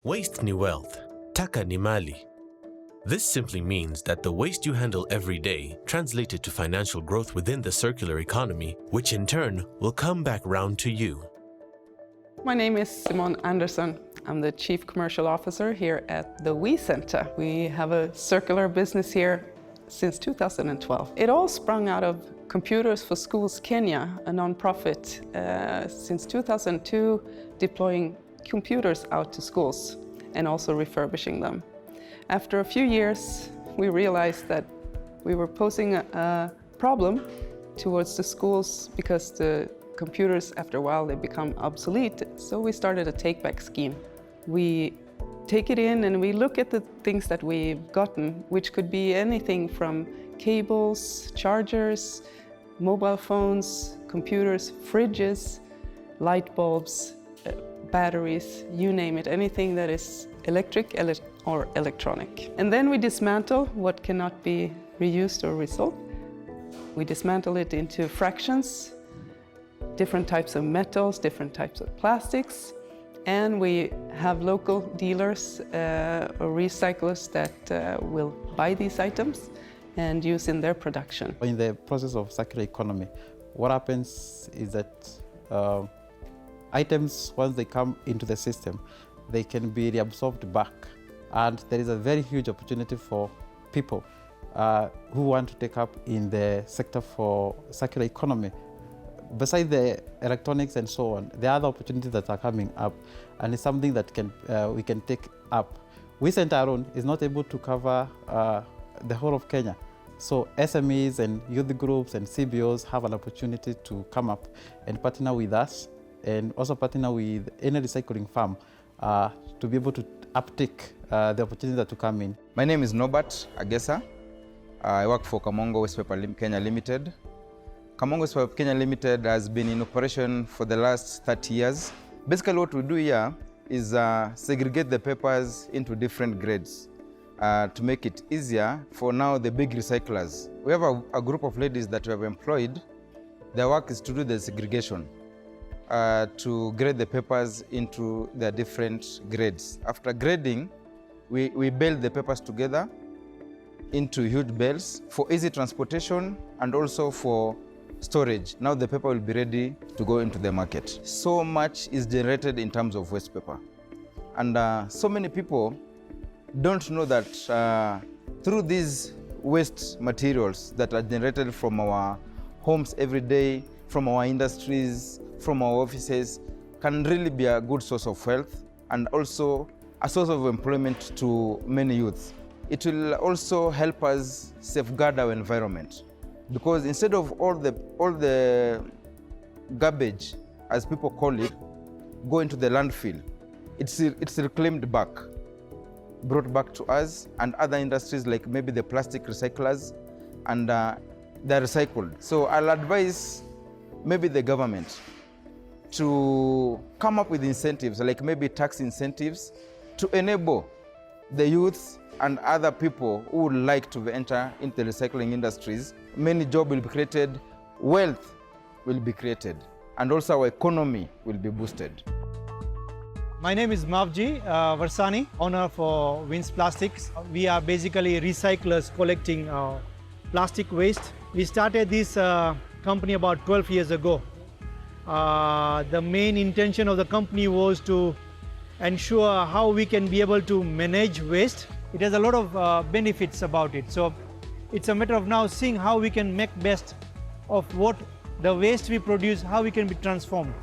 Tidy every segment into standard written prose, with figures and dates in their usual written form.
Waste ni wealth, Taka Ni Mali. This simply means that the waste you handle every day translated to financial growth within the circular economy, which in turn will come back round to you. My name is Simone Andersson. I'm the Chief Commercial Officer here at the We Center. We have a circular business here since 2012. It all sprung out of Computers for Schools Kenya, a non-profit since 2002, deploying computers out to schools and also refurbishing them. After a few years, we realized that we were posing a problem towards the schools because the computers, after a while, they become obsolete. So we started a take-back scheme. We take it in and we look at the things that we've gotten, which could be anything from cables, chargers, mobile phones, computers, fridges, light bulbs, batteries, you name it, anything that is electric or electronic. And then we dismantle what cannot be reused or resold. We dismantle it into fractions, different types of metals, different types of plastics, and we have local dealers or recyclers that will buy these items and use in their production. In the process of circular economy, what happens is that items, once they come into the system, they can be reabsorbed back. And there is a very huge opportunity for people who want to take up in the sector for circular economy. Besides the electronics and so on, there are other opportunities that are coming up, and it's something that we can take up. We Center alone is not able to cover the whole of Kenya. So SMEs and youth groups and CBOs have an opportunity to come up and partner with us, and also partner with any recycling firm to be able to uptake the opportunities that to come in. My name is Norbert Agesa. I work for Kamongo Waste Paper Kenya Limited. Kamongo Waste Paper Kenya Limited has been in operation for the last 30 years. Basically what we do here is segregate the papers into different grades to make it easier for now the big recyclers. We have a group of ladies that we have employed. Their work is to do the segregation, to grade the papers into their different grades. After grading, we bale the papers together into huge bales for easy transportation and also for storage. Now the paper will be ready to go into the market. So much is generated in terms of waste paper. And so many people don't know that through these waste materials that are generated from our homes every day, from our industries, from our offices, can really be a good source of wealth and also a source of employment to many youths. It will also help us safeguard our environment, because instead of all the garbage, as people call it, go into the landfill, it's reclaimed back, brought back to us and other industries like maybe the plastic recyclers, and they're recycled. So I'll advise maybe the government to come up with incentives, like maybe tax incentives, to enable the youth and other people who would like to enter into the recycling industries. Many jobs will be created, wealth will be created, and also our economy will be boosted. My name is Mavji Varsani, owner for Wins Plastics. We are basically recyclers collecting plastic waste. We started this company about 12 years ago. The main intention of the company was to ensure how we can be able to manage waste. It has a lot of benefits about it. So it's a matter of now seeing how we can make best of what the waste we produce, how we can be transformed.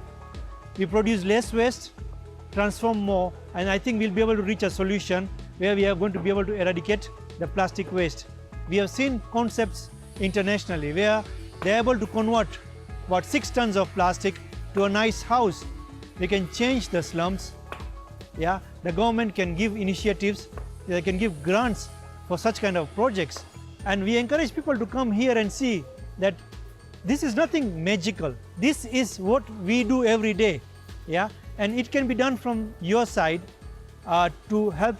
We produce less waste, transform more, and I think we'll be able to reach a solution where we are going to be able to eradicate the plastic waste. We have seen concepts internationally where they're able to convert about 6 tons of plastic to a nice house. They can change the slums. Yeah, the government can give initiatives, they can give grants for such kind of projects. And we encourage people to come here and see that this is nothing magical. This is what we do every day. Yeah, and it can be done from your side to help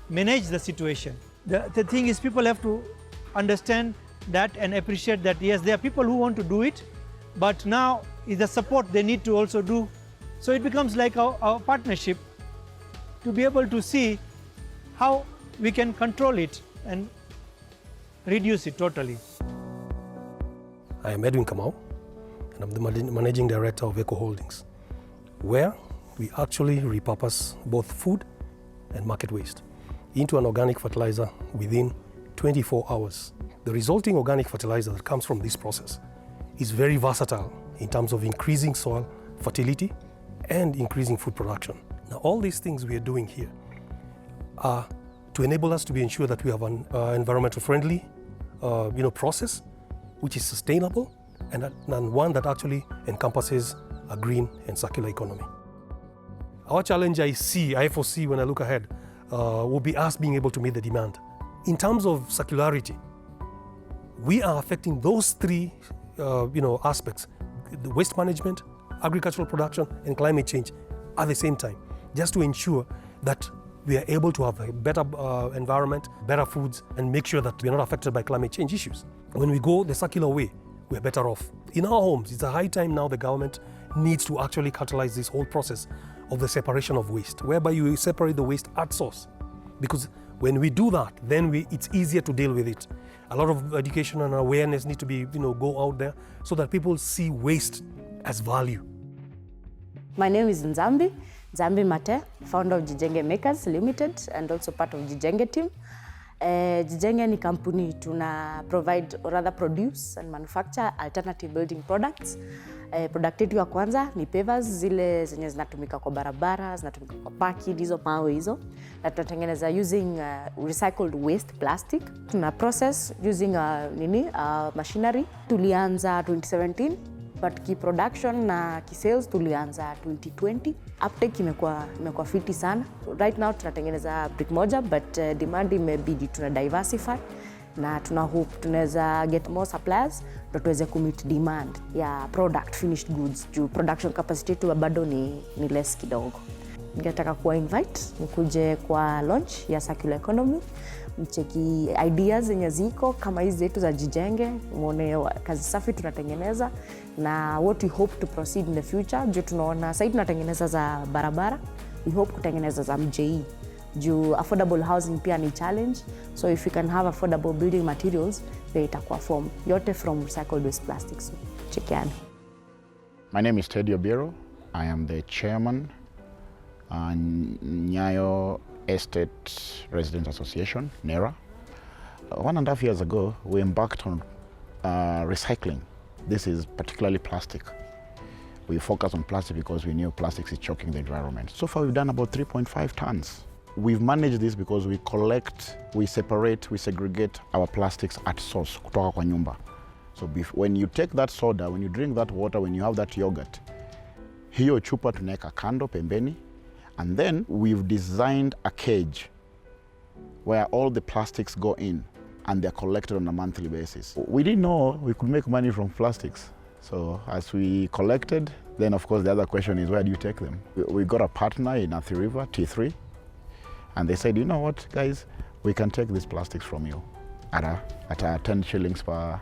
manage the situation. The thing is, people have to understand that and appreciate that, yes, there are people who want to do it, but now is the support they need to also do. So it becomes like a partnership to be able to see how we can control it and reduce it totally. I am Edwin Kamau, and I'm the Managing Director of Eco Holdings, where we actually repurpose both food and market waste into an organic fertilizer within 24 hours. The resulting organic fertilizer that comes from this process is very versatile in terms of increasing soil fertility and increasing food production. Now, all these things we are doing here are to enable us to ensure that we have an environmental friendly process which is sustainable and one that actually encompasses a green and circular economy. Our challenge I foresee when I look ahead, will be us being able to meet the demand. In terms of circularity, we are affecting those three aspects, the waste management, agricultural production, and climate change at the same time, just to ensure that we are able to have a better environment, better foods, and make sure that we are not affected by climate change issues. When we go the circular way, we are better off. In our homes, it's a high time now the government needs to actually catalyze this whole process of the separation of waste, whereby you separate the waste at source. Because when we do that, then it's easier to deal with it. A lot of education and awareness need to be, go out there so that people see waste as value. My name is Nzambi Mate, founder of Jijenge Makers Limited and also part of Jijenge team. Jijenge ni kampuni tuna provide or rather produce and manufacture alternative building products. Product yetu ya kwanza ni pavers, zile zenye zinatumika kwa barabara, zinatumika kwa paki, hizo mawe hizo. Na tunatengeneza using recycled waste plastic. Tuna process using machinery. Tulianza 2017, but ki production na ki sales tulianza 2020. Uptake imekuwa fiti sana. Right now tunatengeneza brick moja, but demand imebidi tuna diversify. Na tuna hope tunaweza get more suppliers ndio tuweze kumeet demand ya product finished goods. Juu production capacity yetu bado ni less kidogo. Ningetaka kuwa invite mkuje kwa launch ya circular economy, mcheki ideas zenye ziko kama hizi zetu za Jijenge, muone kazi safi tunatengeneza na what we hope to proceed in the future. Juu tunaona sasa tunatengeneza za barabara, we hope kutengeneza za mjei. Juu affordable housing pia ni challenge, so if you can have affordable building materials, they itakuwa form yote from recycled waste plastics. Chekiani. My name is Teddy Obiero. I am the chairman Nyayo Estate Residents Association, NERA. 1.5 years ago, we embarked on recycling. This is particularly plastic. We focus on plastic because we knew plastics is choking the environment. So far, we've done about 3.5 tons. We've managed this because we collect, we separate, we segregate our plastics at source, kutoka kwa nyumba. So when you take that soda, when you drink that water, when you have that yogurt, hiyo chupa tunaweka kando pembeni, and then we've designed a cage where all the plastics go in and they're collected on a monthly basis. We didn't know we could make money from plastics. So as we collected, then of course the other question is, where do you take them? We got a partner in Athi River, T3, and they said, you know what, guys, we can take these plastics from you at 10 shillings per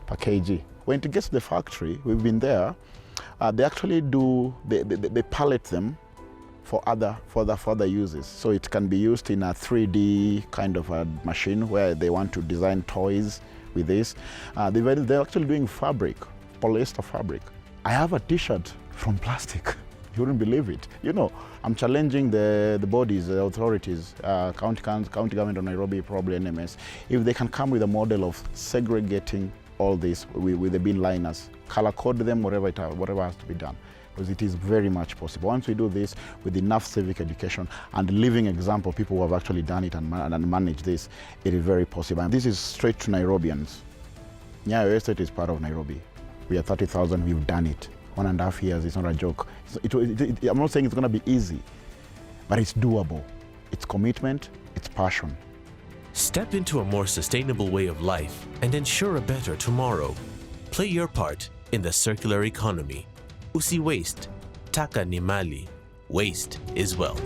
kg. When it gets to the factory, we've been there, they actually they pallet them for further uses. So it can be used in a 3D kind of a machine where they want to design toys with this. They're actually doing fabric, polyester fabric. I have a t-shirt from plastic. You wouldn't believe it. I'm challenging the bodies, the authorities, county government of Nairobi, probably NMS, if they can come with a model of segregating all this with the bin liners, color code them, whatever has to be done. Because it is very much possible. Once we do this with enough civic education and living example, people who have actually done it and managed this, it is very possible. And this is straight to Nairobians. Nyayo Estate is part of Nairobi. We are 30,000, we've done it. 1.5 years, it's not a joke. I'm not saying it's going to be easy, but it's doable. It's commitment, it's passion. Step into a more sustainable way of life and ensure a better tomorrow. Play your part in the circular economy. Usi waste, Taka Ni Mali. Waste is wealth.